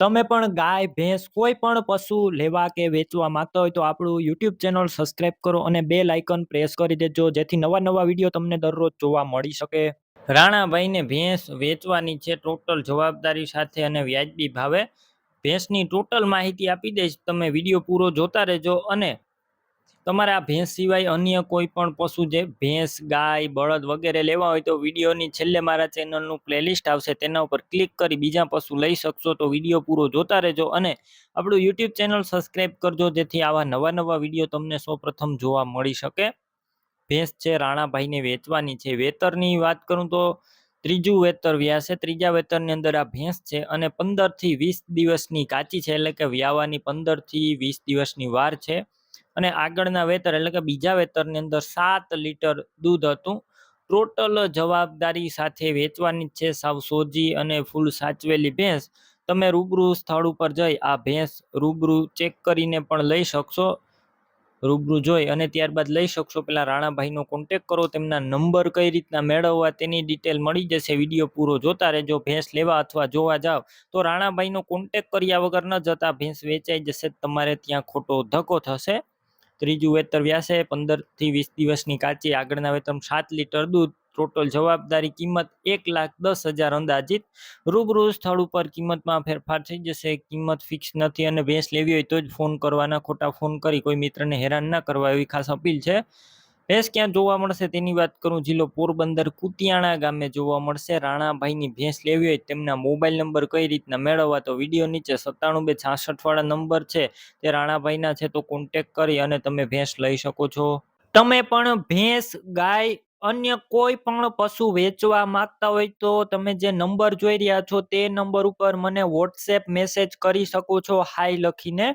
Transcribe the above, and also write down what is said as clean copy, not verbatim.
તમે પણ ગાય, ભેંસ કોઈ પણ પશુ લેવા કે વેચવા માંગતા હોય તો આપણું YouTube ચેનલ સબસ્ક્રાઇબ કરો અને બેલ આઇકન પ્રેસ કરી દેજો જેથી નવા વિડીયો તમને દરરોજ જોવા મળી શકે. રાણાભાઈને ભેંસ વેચવાની છે ટોટલ જવાબદારી સાથે અને વ્યાજબી ભાવે. ભેંસની ટોટલ માહિતી આપી દઈશ, તમે વિડીયો પૂરો જોતા રહેજો. અને તમારે આ ભેંસ સિવાય અન્ય કોઈ પણ પશુ જે ભેંસ, ગાય, બળદ વગેરે લેવા હોય તો વિડીયોની છેલ્લે મારા ચેનલનું પ્લેલિસ્ટ આવશે, તેના ઉપર ક્લિક કરી બીજા પશુ લઈ શકશો. તો વિડીયો પૂરો જોતા રહેજો અને આપણું યુટ્યુબ ચેનલ સબસ્ક્રાઇબ કરજો જેથી આવા નવા વિડીયો તમને સૌપ્રથમ જોવા મળી શકે. ભેંસ છે રાણાભાઈને વેચવાની છે. વેતરની વાત કરું તો ત્રીજું વેતર વ્યાસે. ત્રીજા વેતરની અંદર આ ભેંસ છે અને 15 થી 20 દિવસની કાચી છે, એટલે કે વ્યાવાની 15 થી 20 દિવસની વાર છે. અને આગળના વેતર એટલે કે બીજા વેતરની અંદર 7 લીટર દૂધ હતું. ટોટલ જવાબદારી સાથે વેચવાની છે, સાવ સોજી અને ફૂલ સાચવેલી ભેંસ. તમે રૂબરૂ સ્થળ ઉપર જઈ આ ભેંસ રૂબરૂ ચેક કરીને પણ લઈ શકશો. રૂબરૂ જોઈ અને ત્યારબાદ લઈ શકશો. પેલા રાણાભાઈનો કોન્ટેક કરો, તેમના નંબર કઈ રીતના મેળવવા તેની ડિટેલ મળી જશે. વિડીયો પૂરો જોતા રહેજો. ભેંસ લેવા અથવા જોવા જાવ તો રાણાભાઈનો કોન્ટેક કર્યા વગર ન જતા, ભેંસ વેચાઈ જશે, તમારે ત્યાં ખોટો ધક્કો થશે. ત્રીજું વેતર વ્યાસે 15 થી 20 દિવસની કાચી, આગળના વેતર 7 લીટર દૂધ. ટોટલ જવાબદારી, કિંમત 1,10,000 અંદાજિત. રૂબરૂ સ્થળ ઉપર કિંમતમાં ફેરફાર થઈ જશે, કિંમત ફિક્સ નથી. અને ભેંસ લેવી હોય તો જ ફોન કરવાના, ખોટા ફોન કરી કોઈ મિત્રને હેરાન ના કરવા એવી ખાસ અપીલ છે. ભેંસ ક્યાં જોવા મળશે તેની વાત કરું, જિલ્લો પોરબંદર, કુતિયાણા ગામે જોવા મળશે. રાણાભાઈની ભેંસ લેવી હોય તેમના મોબાઈલ નંબર કઈ રીતના મેળવવા તો વિડીયો નીચે 97 266 વાળા નંબર છે તે રાણાભાઈના છે, તો કોન્ટેક કરી અને તમે ભેંસ લઈ શકો છો. તમે પણ ભેંસ, ગાય, અન્ય કોઈ પણ પશુ વેચવા માંગતા હોય તો તમે જે નંબર જોઈ રહ્યા છો તે નંબર ઉપર મને વોટ્સએપ મેસેજ કરી શકો છો, હાય લખીને.